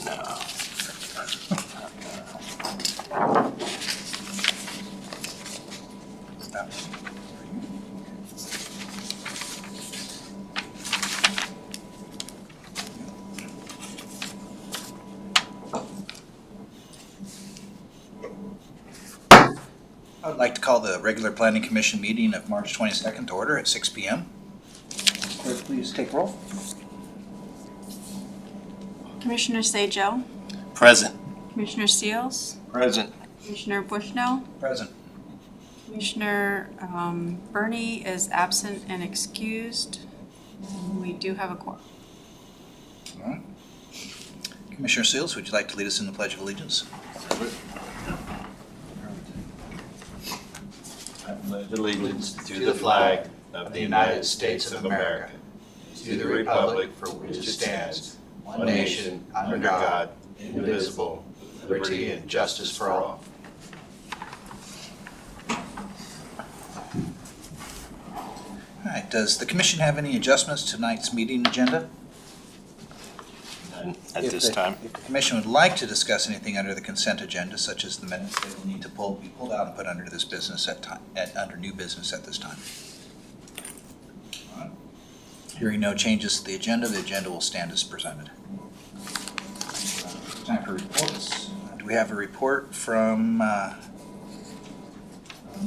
No. I would like to call the regular Planning Commission meeting of March 22nd to order at 6 p.m. Clerk, please take roll. Commissioner Sajo, Present. Commissioner Seals, Present. Commissioner Bushnell, Present. Commissioner Burney is absent and excused. We do have a quorum. All right. Commissioner Seals, would you like to lead us in the Pledge of Allegiance? I pledge allegiance to the flag of the United States of America, to the republic for which it stands, one nation, under God, indivisible, with liberty and justice for all. All right, does the commission have any adjustments to tonight's meeting agenda? None at If this the- time. If the commission would like to discuss anything under the consent agenda, such as the minutes, they will need to be pulled out and put under this business under new business at this time. All right. Hearing no changes to the agenda will stand as presented. Time for reports. Do we have a report from, I'm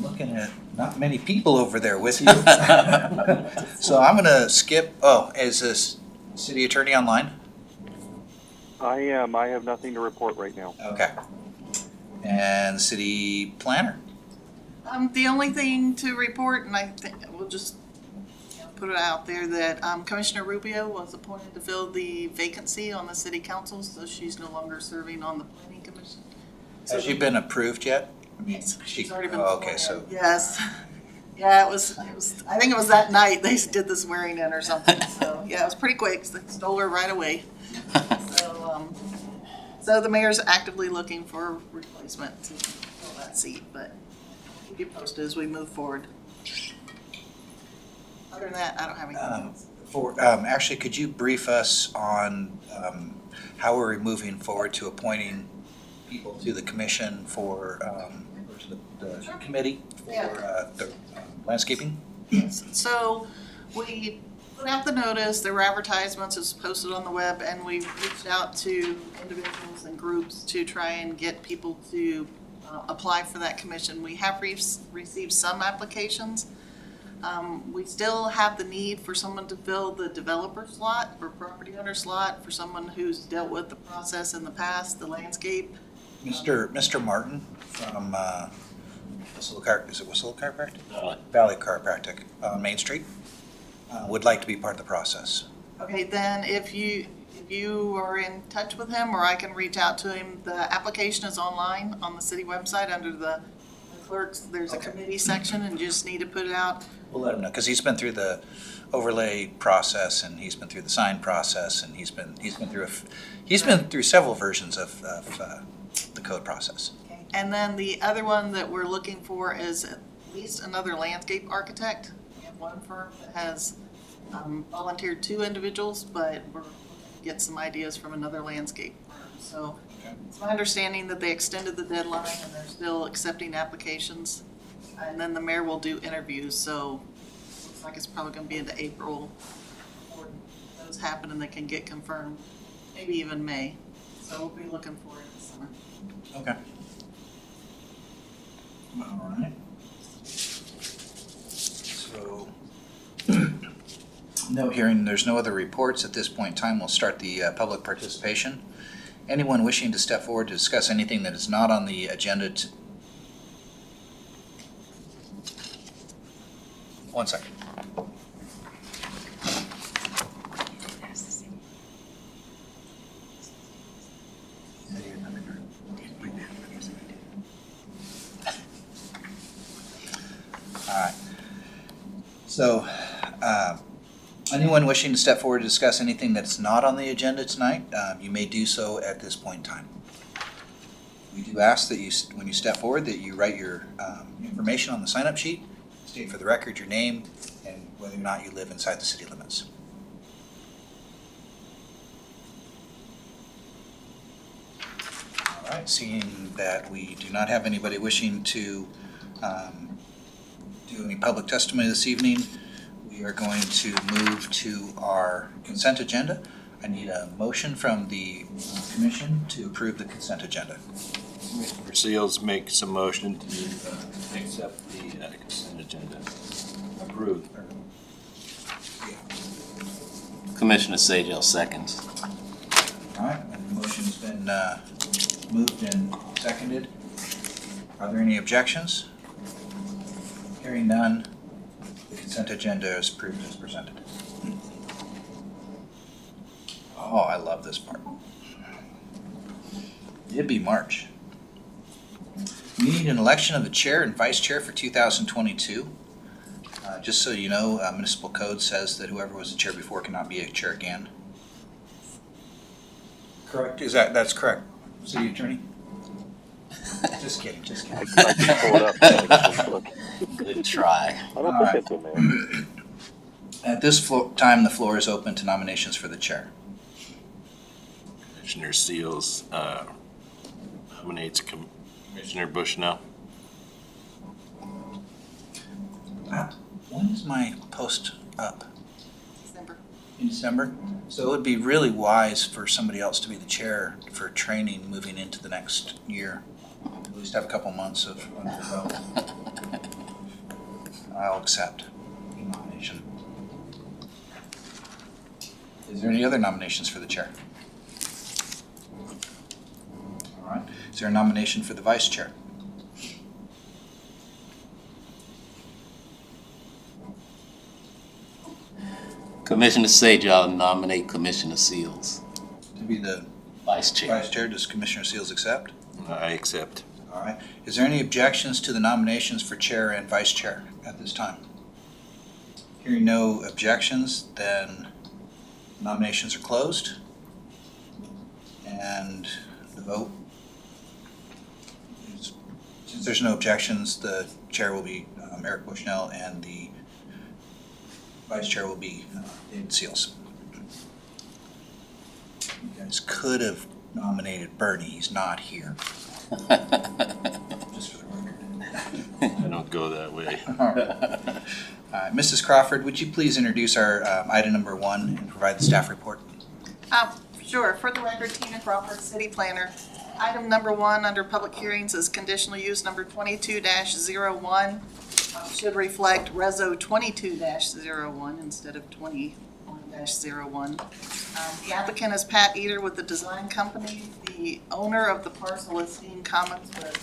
looking at not many people over there with you. So I'm gonna skip, is this city attorney online? I am. I have nothing to report right now. Okay. And city planner? The only thing to report, and I think we'll just put it out there, that Commissioner Rubio was appointed to fill the vacancy on the city council, so she's no longer serving on the planning commission. Has she been approved yet? I mean, Yes, she's already been okay, sworn so, in. Yes. Yeah, it was, I think it was that night they did the swearing in or something, so, yeah, it was pretty quick, they stole her right away. So the mayor's actively looking for a replacement to fill that seat, but keep you posted as we move forward. Other than that, I don't have anything else. actually, could you brief us on how we're moving forward to appointing people to the commission for, or to the committee for the landscaping? So we put out the notice, there were advertisements, it's posted on the web, and we reached out to individuals and groups to try and get people to apply for that commission. We have received some applications. We still have the need for someone to fill the developer slot or property owner slot, for someone who's dealt with the process in the past, the landscape. Mr. Martin from Whistle Chiropractic? Valley Chiropractic on Main Street would like to be part of the process. Okay, then if you are in touch with him, or I can reach out to him, the application is online on the city website under the clerks. There's a committee section, and you just need to put it out. We'll let him know, because he's been through the overlay process, and he's been through the sign process, and he's been through several versions of the code process. Okay. And then the other one that we're looking for is at least another landscape architect. We have one firm that has volunteered 2 individuals, but we're looking to get some ideas from another landscape firm. So it's my understanding that they extended the deadline and they're still accepting applications. And then the mayor will do interviews, so looks like it's probably gonna be into April before those happen and they can get confirmed, maybe even May. So we'll be looking for it this summer. Okay. All right. So, no hearing, there's no other reports at this point in time. We'll start the public participation. Anyone wishing to step forward to discuss anything that is not on the agenda. One second. All right. So, anyone wishing to step forward to discuss anything that's not on the agenda tonight, you may do so at this point in time. We do ask that you, when you step forward, that you write your information on the sign-up sheet, state for the record your name, and whether or not you live inside the city limits. All right, seeing that we do not have anybody wishing to do any public testimony this evening, we are going to move to our consent agenda. I need a motion from the commission to approve the consent agenda. Commissioner Seals makes a motion to accept the consent agenda. Approved. Commissioner Sajal seconds. All right, and the motion's been moved and seconded. Are there any objections? Hearing none, the consent agenda is approved as presented. Oh, I love this part. It'd be March. We need an election of the chair and vice chair for 2022. Just so you know, municipal code says that whoever was the chair before cannot be a chair again. Correct? That's correct, City Attorney? Just kidding, just kidding. I can pull it up. Good try. I don't think it's in there. At this time, the floor is open to nominations for the chair. Commissioner Seals nominates Commissioner Bushnell. When is my post up? December. In December? So it would be really wise for somebody else to be the chair for training moving into the next year. At least have a couple months of under the belt. I'll accept the nomination. Is there any other nominations for the chair? All right. Is there a nomination for the vice chair? Commissioner Sajal nominate Commissioner Seals. To be the Vice Chair. vice chair, does Commissioner Seals accept? I accept. All right. Is there any objections to the nominations for chair and vice chair at this time? Hearing no objections, then nominations are closed. And the vote, since there's no objections, the chair will be Eric Bushnell and the vice chair will be David Seals. You guys could have nominated Bernie, he's not here. Just for the record. I don't go that way. All right, Mrs. Crawford, would you please introduce our item number 1 and provide the staff report? Sure. For the record, Tina Crawford, City Planner. Item number 1 under public hearings is conditional use number 22-01. Should reflect Reso 22-01 instead of 21-01. The applicant is Pat Eder with the design company. The owner of the parcel is Steam Commons, but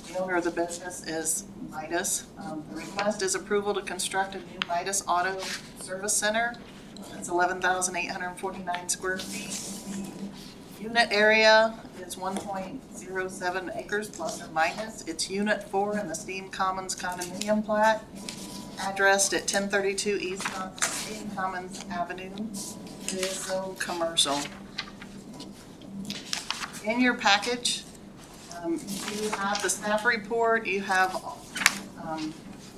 the owner of the business is Midas. The request is approval to construct a new Midas Auto Service Center. It's 11,849 square feet. The unit area is 1.07 acres plus or minus. It's Unit 4 in the Steam Commons condominium plat, addressed at 1032 East Steam Commons Avenue. It is zone commercial. In your package, you have the staff report, you have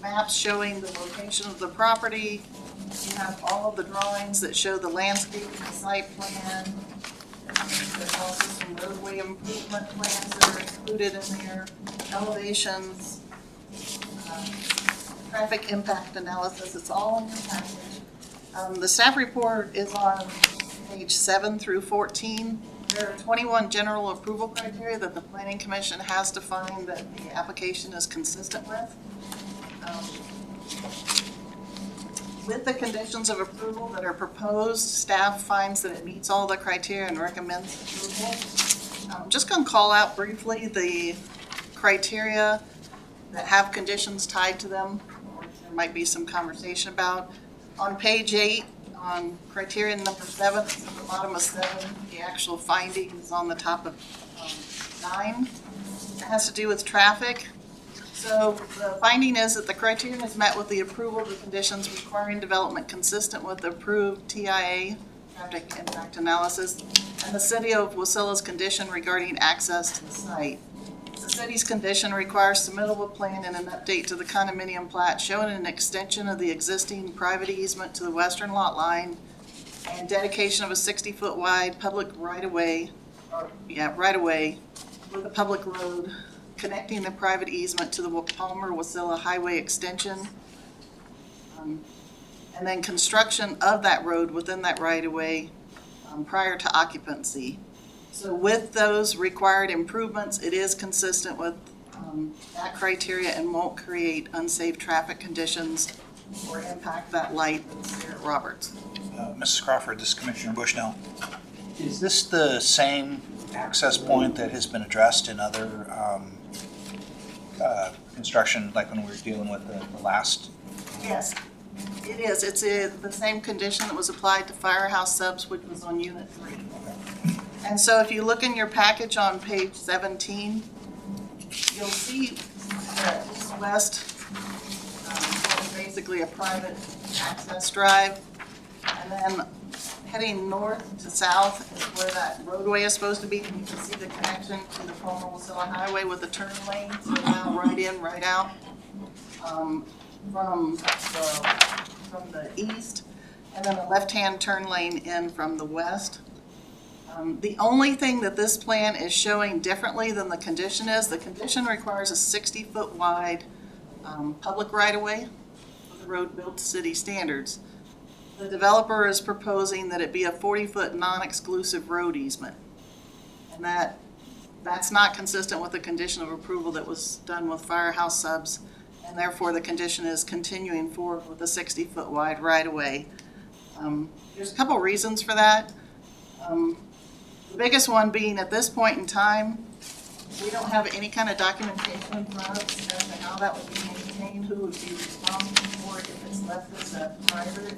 maps showing the location of the property, you have all of the drawings that show the landscape and the site plan. There's also some roadway improvement plans that are included in there, elevations, traffic impact analysis, it's all in your package. The staff report is on page 7 through 14. There are 21 general approval criteria that the Planning Commission has to find that the application is consistent with. With the conditions of approval that are proposed, staff finds that it meets all the criteria and recommends approval. I'm just going to call out briefly the criteria that have conditions tied to them, or there might be some conversation about. On page 8, on criterion number 7, it's at the bottom of 7, the actual finding is on the top of 9. It has to do with traffic. So the finding is that the criterion is met with the approval of the conditions requiring development consistent with the approved TIA, traffic impact analysis, and the City of Wacilla's condition regarding access to the site. The city's condition requires submittal of a plan and an update to the condominium plat showing an extension of the existing private easement to the western lot line and dedication of a 60-foot wide public right-of-way with a public road connecting the private easement to the Palmer-Wasilla Highway extension. And then construction of that road within that right-of-way prior to occupancy. So with those required improvements, it is consistent with that criteria and won't create unsafe traffic conditions or impact that light that's there at Roberts. Mrs. Crawford, this is Commissioner Bushnell. Is this the same access point that has been addressed in other construction, like when we were dealing with the last? Yes, it is. It's the same condition that was applied to Firehouse Subs, which was on Unit 3. And so if you look in your package on page 17, you'll see that east-west is basically a private access drive. And then heading north to south is where that roadway is supposed to be. And you can see the connection to the Palmer-Wasilla Highway with the turn lane. So now right in, right out from the east. And then a left-hand turn lane in from the west. The only thing that this plan is showing differently than the condition is, the condition requires a 60-foot wide public right-of-way with the road built to city standards. The developer is proposing that it be a 40-foot non-exclusive road easement. And that's not consistent with the condition of approval that was done with Firehouse Subs, and therefore the condition is continuing forward with a 60-foot wide right-of-way. There's a couple reasons for that. The biggest one being at this point in time, we don't have any kind of documentation for us as to how that would be maintained, who would be responsible for it if it's left as a private,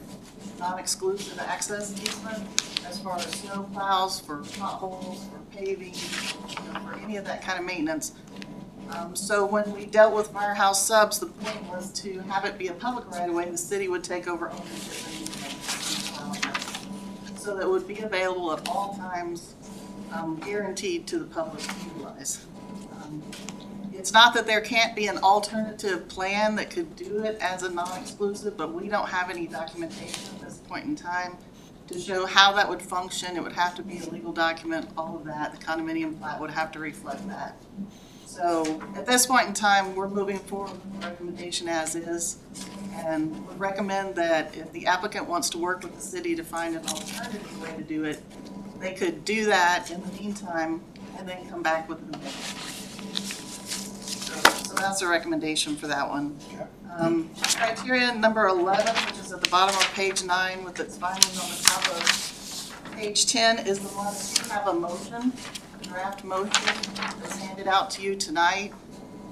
non-exclusive access easement, as far as snow plows, for potholes, for paving, for any of that kind of maintenance. So when we dealt with Firehouse Subs, the point was to have it be a public right-of-way, the city would take over ownership and so that it would be available at all times, guaranteed to the public to utilize. It's not that there can't be an alternative plan that could do it as a non-exclusive, but we don't have any documentation at this point in time to show how that would function. It would have to be a legal document, all of that. The condominium plat would have to reflect that. So at this point in time, we're moving forward with the recommendation as is, and would recommend that if the applicant wants to work with the city to find an alternative way to do it, they could do that in the meantime and then come back with an amendment. So that's the recommendation for that one. Criteria number 11, which is at the bottom of page 9 with its findings on the top of page 10, is the one that you have a motion, a draft motion that's handed out to you tonight.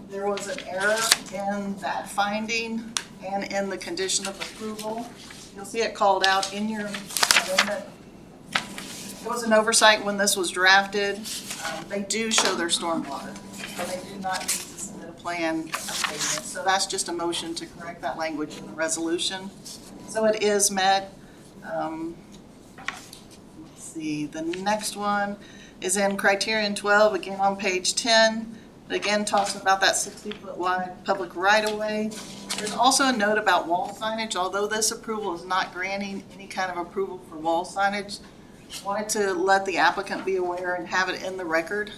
There was an error in that finding and in the condition of approval. You'll see it called out in your amendment. There was an oversight when this was drafted. They do show their stormwater, but they do not need to submit a plan updating it. So that's just a motion to correct that language in the resolution. So it is met. Let's see, the next one is in criterion 12, again on page 10. It again talks about that 60-foot wide public right-of-way. There's also a note about wall signage. Although this approval is not granting any kind of approval for wall signage, wanted to let the applicant be aware and have it in the record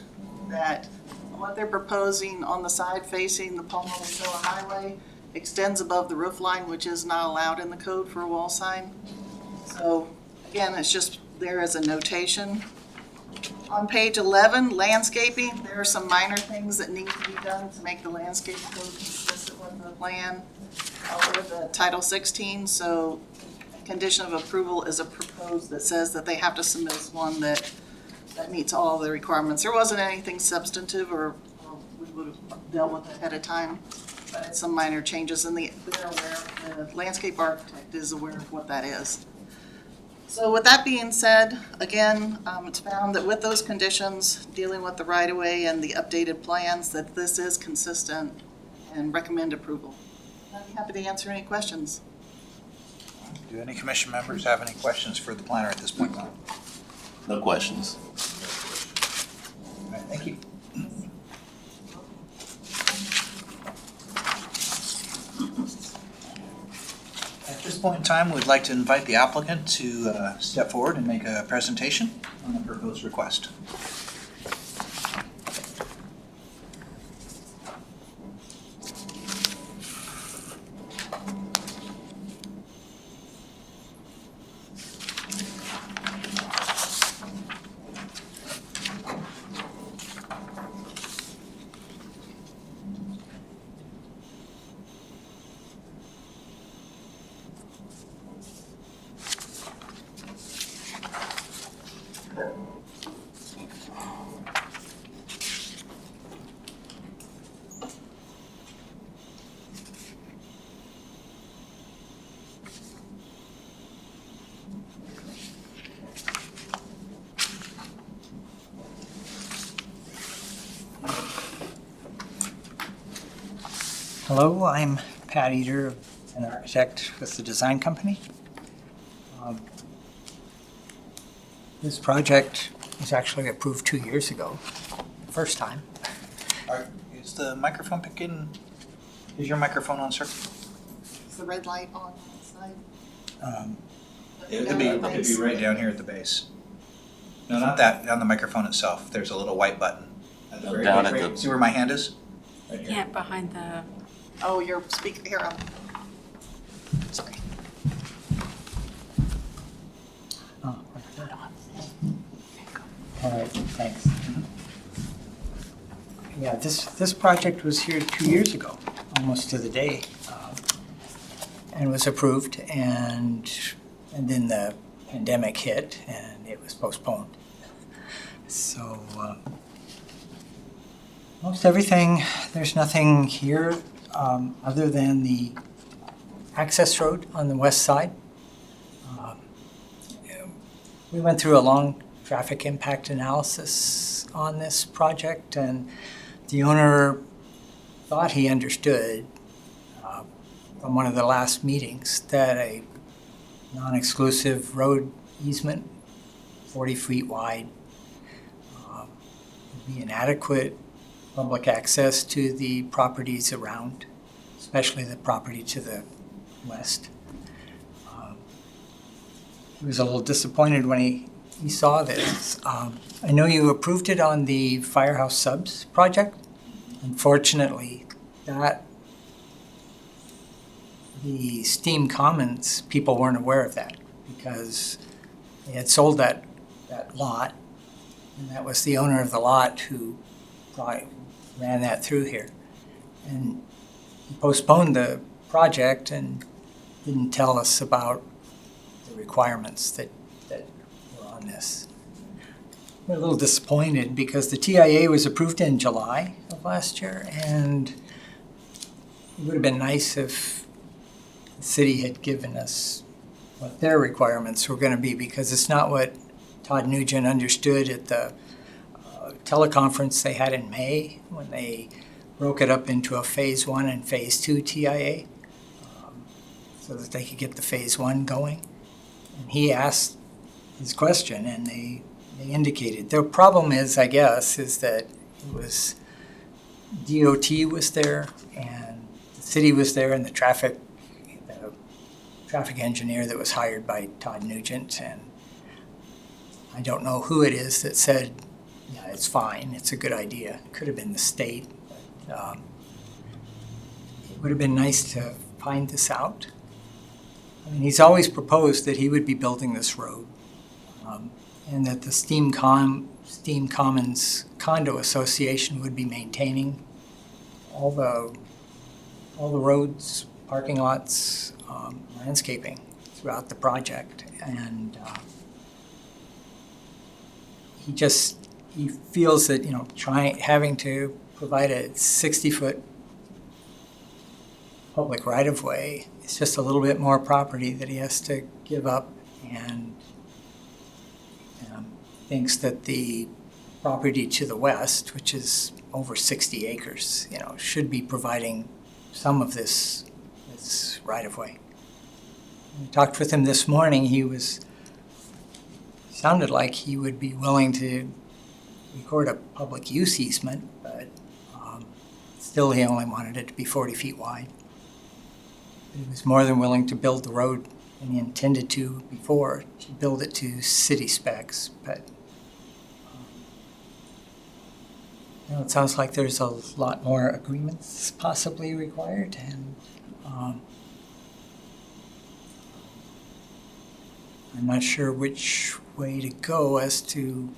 that what they're proposing on the side facing the Palmer-Wasilla Highway extends above the roof line, which is not allowed in the code for a wall sign. So again, it's just there as a notation. On page 11, landscaping, there are some minor things that need to be done to make the landscape code consistent with the plan or the Title 16. So a condition of approval is a proposed that says that they have to submit one that meets all the requirements. There wasn't anything substantive or we would have dealt with it ahead of time, but it's some minor changes and they're aware, the landscape architect is aware of what that is. So with that being said, again, it's found that with those conditions, dealing with the right-of-way and the updated plans, that this is consistent and recommend approval. I'd be happy to answer any questions. Do any commission members have any questions for the planner at this point in time? No questions. All right, thank you. At this point in time, we'd like to invite the applicant to step forward and make a presentation on the proposed request. Hello, I'm Pat Eder, an architect with the design company. This project was actually approved 2 years ago, first time. Is the microphone picking, is your microphone on, sir? Is the red light on the side? It'd be right down here at the base. No, not that, on the microphone itself. There's a little white button. At the very Down base, at right- the- See where my hand is? Right here. Can't behind the, Oh, your speaker, here, sorry. Oh, all right, thanks. Yeah, this project was here 2 years ago, almost to the day, and was approved, and then the pandemic hit, and it was postponed. So, most everything, there's nothing here other than the access road on the west side. We went through a long traffic impact analysis on this project, and the owner thought he understood from one of the last meetings that a non-exclusive road easement, 40 feet wide, would be an adequate public access to the properties around, especially the property to the west. He was a little disappointed when he saw this. I know you approved it on the Firehouse Subs project. Unfortunately, the Steam Commons people weren't aware of that because they had sold that lot, and that was the owner of the lot who probably ran that through here. And he postponed the project and didn't tell us about the requirements that were on this. We're a little disappointed because the TIA was approved in July of last year, and it would have been nice if the city had given us what their requirements were going to be, because it's not what Todd Nugent understood at the teleconference they had in May when they broke it up into a Phase 1 and Phase 2 TIA so that they could get the Phase 1 going. And he asked his question, and they indicated. The problem is, I guess, is that it was DOT was there, and the city was there, and the traffic engineer that was hired by Todd Nugent, and I don't know who it is that said, yeah, it's fine, it's a good idea. It could have been the state, but it would have been nice to find this out. I mean, he's always proposed that he would be building this road, and that the Steam Commons Condo Association would be maintaining all the roads, parking lots, landscaping throughout the project. And he feels that, having to provide a 60-foot public right-of-way, it's just a little bit more property that he has to give up, and thinks that the property to the west, which is over 60 acres, should be providing some of this right-of-way. I talked with him this morning. Sounded like he would be willing to record a public use easement, but still he only wanted it to be 40 feet wide. He was more than willing to build the road, and he intended to before, to build it to city specs, but it sounds like there's a lot more agreements possibly required, and I'm not sure which way to go as to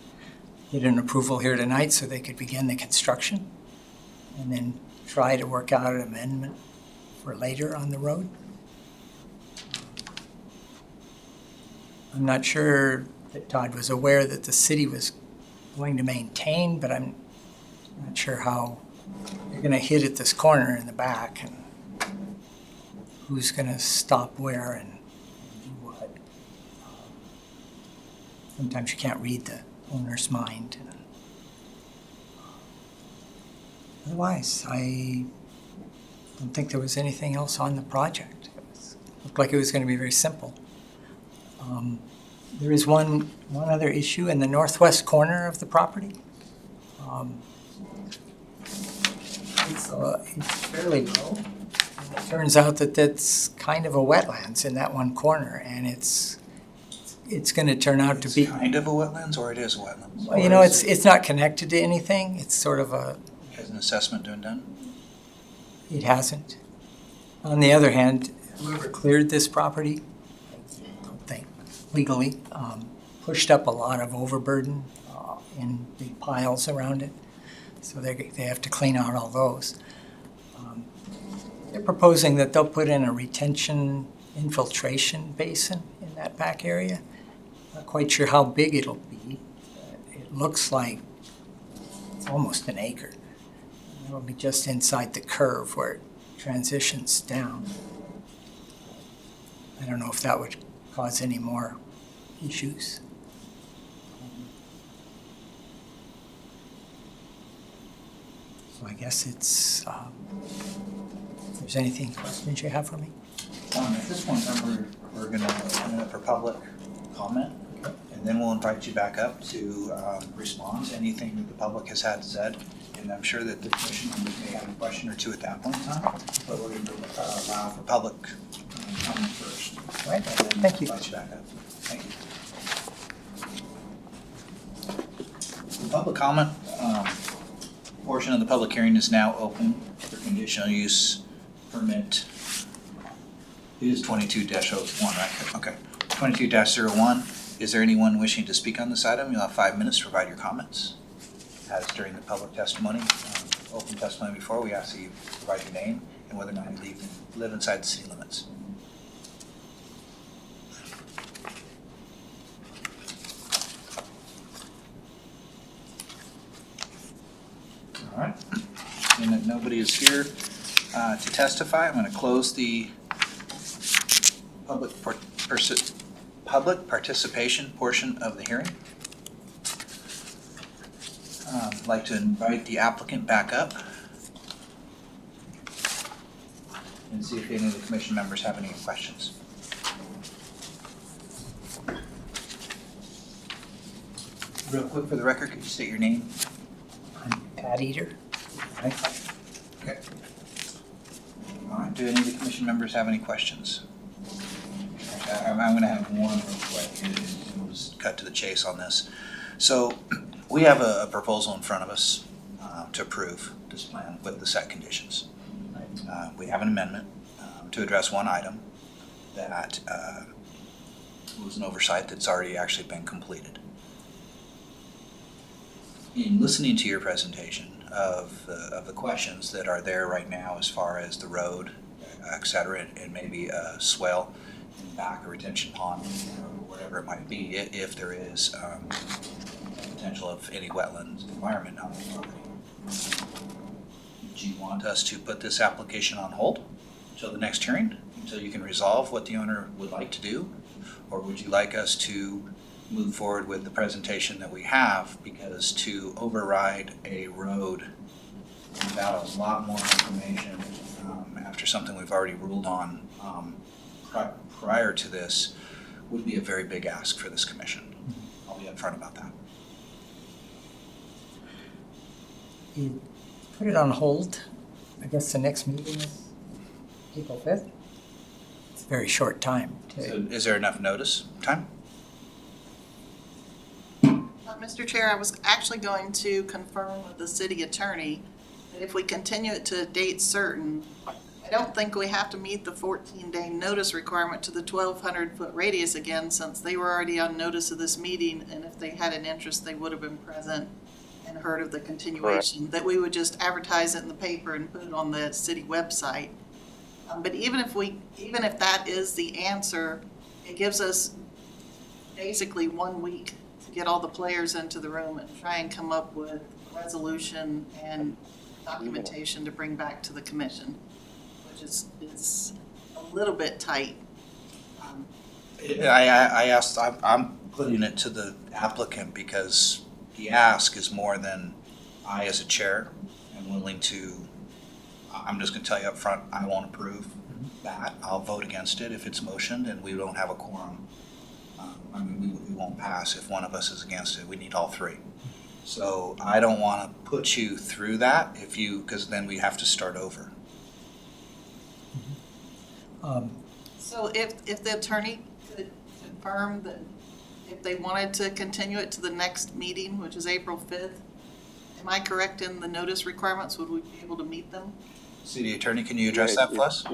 get an approval here tonight so they could begin the construction and then try to work out an amendment for later on the road. I'm not sure that Todd was aware that the city was going to maintain, but I'm not sure how they're going to hit at this corner in the back and who's going to stop where and do what. Sometimes you can't read the owner's mind. Otherwise, I don't think there was anything else on the project. Looked like it was going to be very simple. There is one other issue in the northwest corner of the property. It's fairly low. It turns out that that's kind of a wetlands in that one corner, and it's going to turn out to be kind of a wetlands, or it is a wetlands? Well, you know, it's not connected to anything. It's sort of a. Has an assessment been done? It hasn't. On the other hand, whoever cleared this property, I don't think legally, pushed up a lot of overburden in big piles around it. So they have to clean out all those. They're proposing that they'll put in a retention infiltration basin in that back area. Not quite sure how big it'll be. It looks like it's almost an acre. It'll be just inside the curve where it transitions down. I don't know if that would cause any more issues. So I guess it's, if there's anything, questions you have for me? At this point, we're going to open it up for public comment, and then we'll invite you back up to respond to anything that the public has had said. And I'm sure that the commission members may have a question or two at that point in time, but we're going to allow for public comment first. Right. And then Thank you. invite you back up. Thank you. The public comment portion of the public hearing is now open for conditional use permit. It is 22-01, right? Okay. 22-01. Is there anyone wishing to speak on this item? You'll have 5 minutes to provide your comments. As during the public testimony, open testimony before, we ask that you provide your name and whether or not you live inside the city limits. All right. Seeing that nobody is here to testify, I'm going to close the public participation portion of the hearing. I'd like to invite the applicant back up and see if any of the commission members have any questions. Real quick for the record, could you state your name? I'm Pat Eder. Okay. All right, do any of the commission members have any questions? I'm going to have one real quick, and we'll just cut to the chase on this. So we have a proposal in front of us to approve this plan with the set conditions. We have an amendment to address one item that was an oversight that's already actually been completed. In listening to your presentation of the questions that are there right now as far as the road, et cetera, and maybe a swell in the back, a retention pond, or whatever it might be, if there is potential of any wetlands environment on the property. Do you want us to put this application on hold until the next hearing, until you can resolve what the owner would like to do? Or would you like us to move forward with the presentation that we have, because to override a road without a lot more information after something we've already ruled on prior to this would be a very big ask for this commission. I'll be upfront about that. You put it on hold. I guess the next meeting is April 5th. It's a very short time. So is there enough notice time? Mr. Chair, I was actually going to confirm with the city attorney that if we continue it to a date certain, I don't think we have to meet the 14-day notice requirement to the 1,200-foot radius again, since they were already on notice of this meeting, and if they had an interest, they would have been present and heard of the continuation. That we would just advertise it in the paper and put it on the city website. But even if that is the answer, it gives us basically 1 week get all the players into the room and try and come up with resolution and documentation to bring back to the commission, which is a little bit tight. I asked, I'm putting it to the applicant because the ask is more than I, as a chair, am willing to, I'm just gonna tell you up front, I won't approve that. I'll vote against it if it's motioned and we don't have a quorum. I mean, we won't pass if one of us is against it. We need all three. So I don't wanna put you through that if you, because then we have to start over. So if the attorney could confirm that if they wanted to continue it to the next meeting, which is April 5th, am I correct in the notice requirements? Would we be able to meet them? City Attorney, can you address that for us?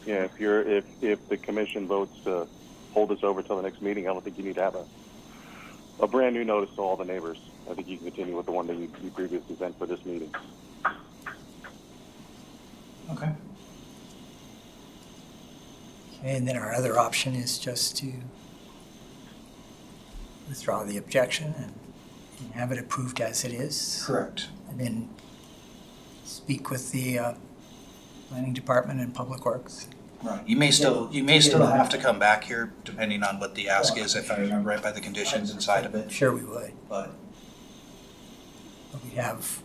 Yeah, if the commission votes to hold this over till the next meeting, I don't think you need to have a brand new notice to all the neighbors. I think you can continue with the one that you previously sent for this meeting. Okay. Okay, and then our other option is just to withdraw the objection and have it approved as it is. Correct. And then speak with the planning department and public works. Right, you may still have to come back here depending on what the ask is, if I remember right, by the conditions inside of it, Sure we would, but but we have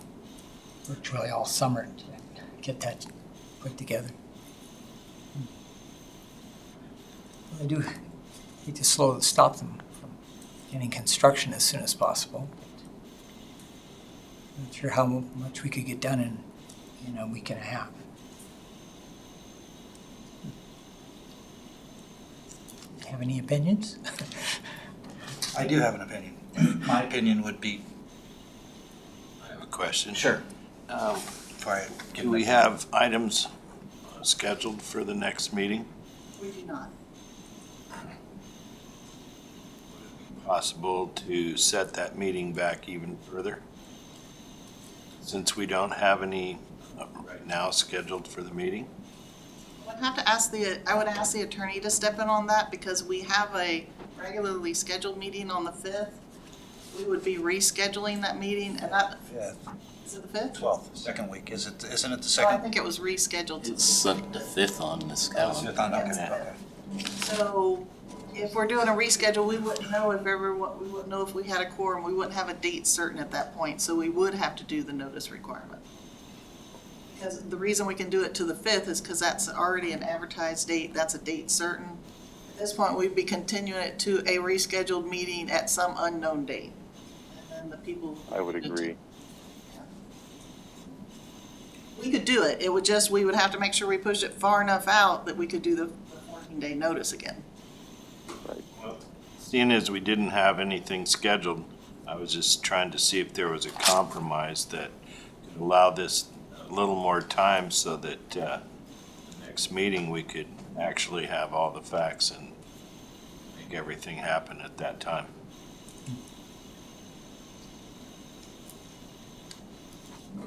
virtually all summer to get that put together. I do hate to stop them from getting construction as soon as possible. I'm not sure how much we could get done in a week and a half. Have any opinions? I do have an opinion. My opinion would be, I have a question. sure, Um, before I give Do we my- have items scheduled for the next meeting? We do not. Possible to set that meeting back even further? Since we don't have any right now scheduled for the meeting? I would ask the attorney to step in on that because we have a regularly scheduled meeting on the 5th. We would be rescheduling that meeting and that, Yeah, is it the 5th? 12th, second week, isn't it the Oh, I second? think it was rescheduled to It's the 5th on this calendar. Okay. So if we're doing a reschedule, we wouldn't know if we had a quorum. We wouldn't have a date certain at that point, so we would have to do the notice requirement. Because the reason we can do it to the 5th is because that's already an advertised date, that's a date certain. At this point, we'd be continuing it to a rescheduled meeting at some unknown date. And then the people. I would agree. We could do it, we would have to make sure we pushed it far enough out that we could do the 14-day notice again. Seeing as we didn't have anything scheduled, I was just trying to see if there was a compromise that could allow this a little more time so that the next meeting we could actually have all the facts and make everything happen at that time.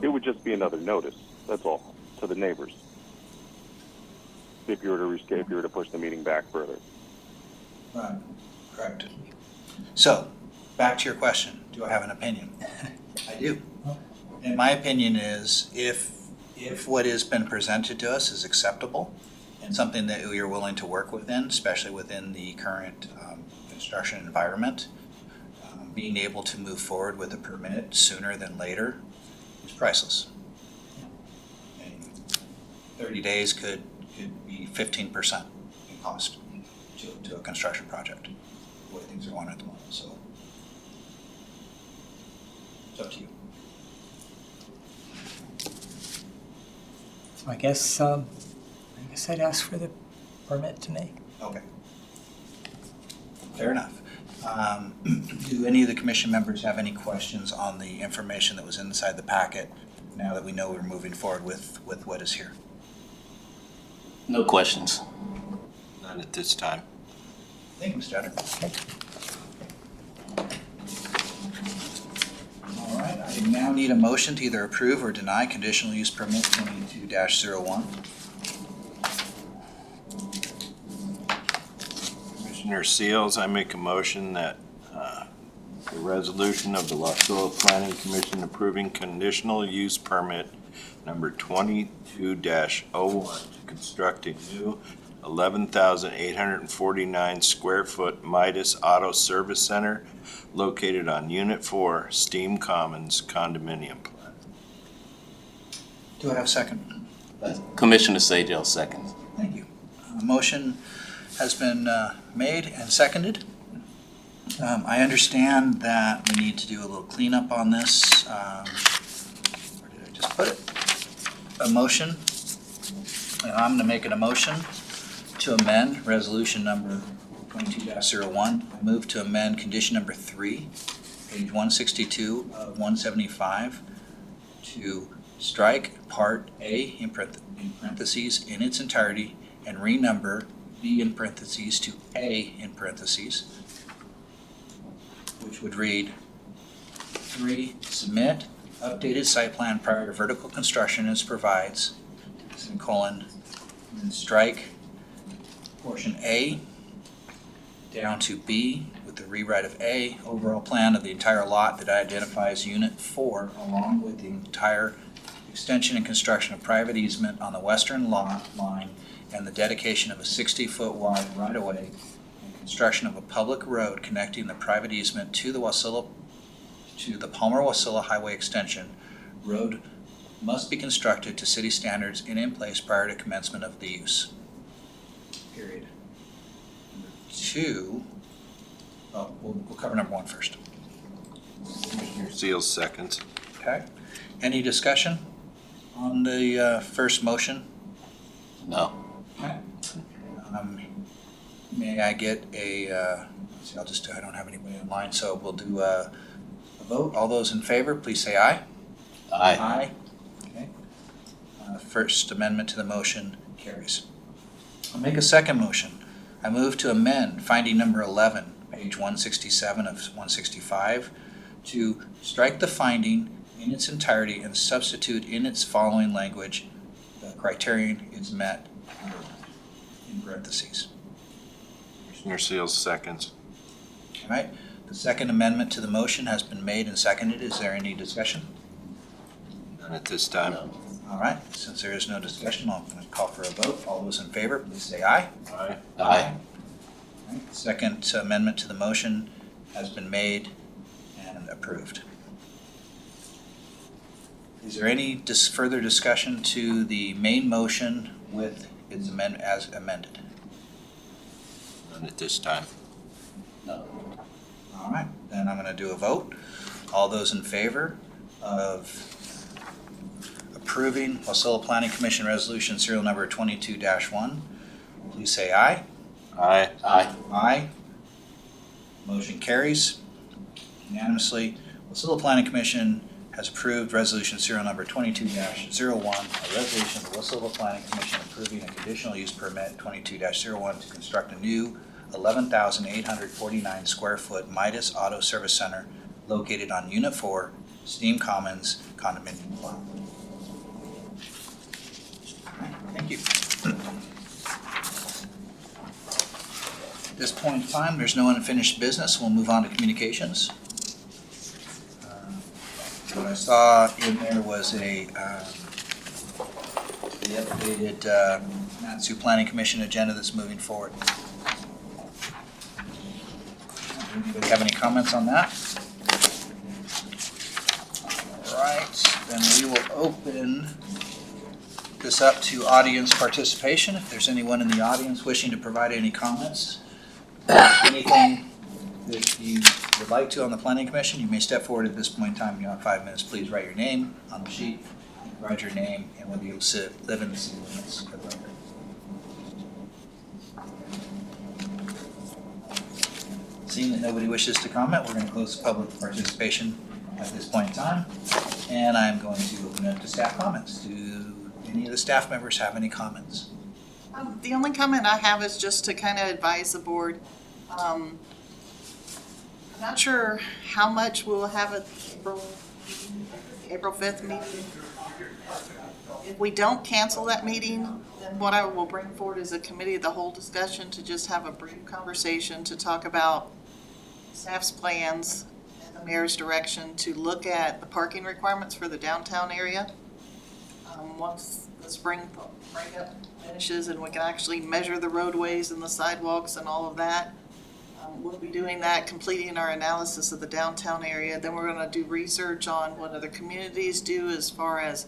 It would just be another notice, that's all, to the neighbors. If you were to push the meeting back further. Right, correct. So, back to your question, do I have an opinion? I do. And my opinion is if what has been presented to us is acceptable and something that we are willing to work within, especially within the current construction environment, being able to move forward with a permit sooner than later is priceless. And 30 days could be 15% in cost to a construction project, the way things are going at the moment, so it's up to you. So I guess I'd ask for the permit tonight. Okay. Fair enough. Do any of the commission members have any questions on the information that was inside the packet now that we know we're moving forward with what is here? No questions. None at this time. Thank you, Mr. Eder. Okay. All right, I now need a motion to either approve or deny conditional use permit 22-01. Commissioner Seals, I make a motion that A resolution of the Wasilla Planning Commission approving conditional use permit number 22-01 to construct a new 11,849 square foot Midas Auto Service Center located on Unit 4, Steam Commons condominium plan. Do I have a second? Commissioner Sajal seconds. Thank you. A motion has been made and seconded. I understand that we need to do a little cleanup on this. Where did I just put it? A motion. And I'm going to make it a motion to amend resolution number 22-01. I move to amend condition number 3, page 162 of 175, to strike part A in parentheses in its entirety and renumber B in parentheses to A in parentheses, which would read 3, submit updated site plan prior to vertical construction as provides, semicolon, and then strike portion A down to B with the rewrite of A, overall plan of the entire lot that identifies Unit 4 along with the entire extension and construction of private easement on the western lot line and the dedication of a 60-foot wide right-of-way and construction of a public road connecting the private easement to the Palmer-Wasilla Highway Extension. Road must be constructed to city standards and in place prior to commencement of the use. Period. Number 2, we'll cover number 1 first. Commissioner Seals seconds. Okay. Any discussion on the first motion? No. Okay. May I get a, let's see, I don't have anybody online, so we'll do a vote. All those in favor, please say aye. Aye. Aye. Okay. First amendment to the motion carries. I'll make a second motion. I move to amend finding number 11, page 167 of 165, to strike the finding in its entirety and substitute in its following language, the criterion is met, in parentheses. Commissioner Seals seconds. All right. The second amendment to the motion has been made and seconded. Is there any discussion? None at this time. All right. Since there is no discussion, I'm going to call for a vote. All those in favor, please say aye. Aye. Aye. All right. Second amendment to the motion has been made and approved. Is there any further discussion to the main motion with its as amended? None at this time. No. All right, then I'm going to do a vote. All those in favor of approving Wasilla Planning Commission Resolution serial number 22-1, please say aye. Aye. Aye. Aye. Motion carries unanimously. Wasilla Planning Commission has approved resolution serial number 22-01, a resolution of the Wasilla Planning Commission approving a conditional use permit 22-01 to construct a new 11,849 square foot Midas Auto Service Center located on Unit 4, Steam Commons condominium lot. Thank you. At this point in time, there's no unfinished business. We'll move on to communications. What I saw in there was the updated Matsu Planning Commission agenda that's moving forward. Anybody have any comments on that? All right, then we will open this up to audience participation. If there's anyone in the audience wishing to provide any comments, anything that you would like to on the Planning Commission, you may step forward at this point in time. You have 5 minutes. Please write your name on the sheet, write your name, and whether you live in the city limits of the record. Seeing that nobody wishes to comment, we're going to close public participation at this point in time. And I'm going to open it up to staff comments. Do any of the staff members have any comments? The only comment I have is just to kind of advise the board. I'm not sure how much we'll have at April 5th meeting. If we don't cancel that meeting, then what I will bring forward is a committee of the whole discussion to just have a brief conversation to talk about staff's plans the mayor's direction to look at the parking requirements for the downtown area. Once the spring breakup finishes and we can actually measure the roadways and the sidewalks and all of that, we'll be doing that, completing our analysis of the downtown area. Then we're going to do research on what other communities do as far as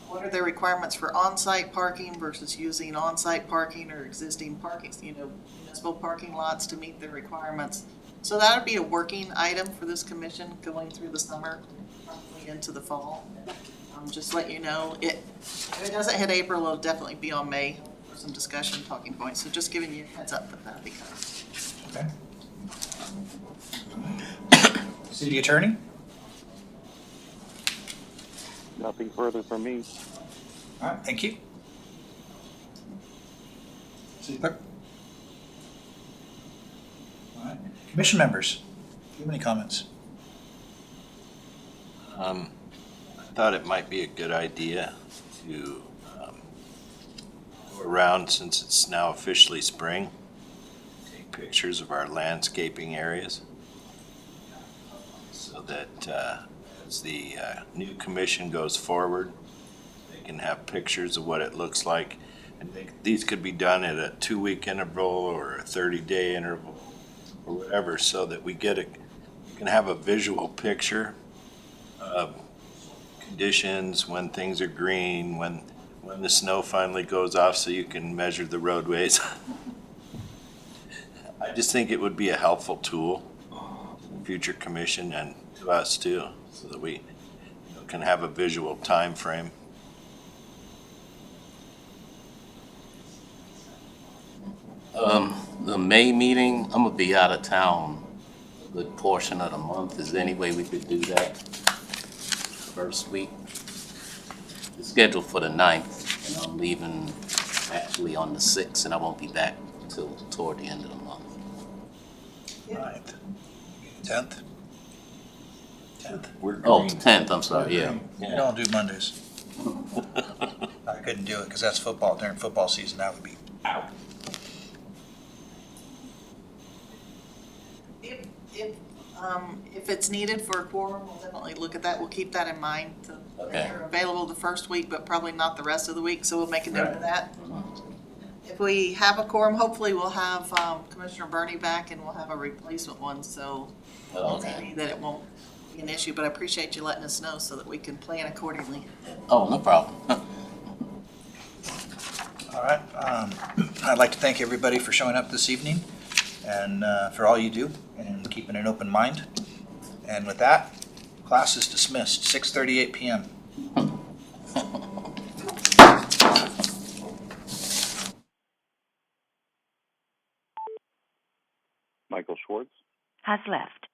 what are their requirements for on-site parking versus using on-site parking or existing parking, municipal parking lots to meet their requirements. So that would be a working item for this commission going through the summer, probably into the fall. Just let you know, if it doesn't hit April, it'll definitely be on May for some discussion, talking points. So just giving you a heads up that that'll be coming. Okay. City Attorney? Nothing further from me. All right, thank you. City Clerk? All right. Commission members, do you have any comments? I thought it might be a good idea to go around, since it's now officially spring, take pictures of our landscaping areas so that as the new commission goes forward, they can have pictures of what it looks like. And these could be done at a 2-week interval or a 30-day interval or whatever, so that we can have a visual picture of conditions, when things are green, when the snow finally goes off, so you can measure the roadways. I just think it would be a helpful tool to the future commission and to us too, so that we can have a visual time frame. The May meeting, I'm gonna be out of town a good portion of the month. Is there any way we could do that first week? It's scheduled for the 9th, and I'm leaving actually on the 6th, and I won't be back till toward the end of the month. 9th. 10th? 10th. Oh, 10th, I'm sorry, yeah. We don't do Mondays. I couldn't do it because that's football. During football season, that would be out. If it's needed for a quorum, we'll definitely look at that. We'll keep that in mind. Okay. They're available the first week, but probably not the rest of the week, so we'll make a note of that. If we have a quorum, hopefully we'll have Commissioner Burney back and we'll have a replacement one, so maybe that it won't be an issue, but I appreciate you letting us know so that we can plan accordingly. Oh, no problem. All right. I'd like to thank everybody for showing up this evening and for all you do and keeping an open mind. And with that, class is dismissed, 6:38 p.m. Michael Schwartz. has left.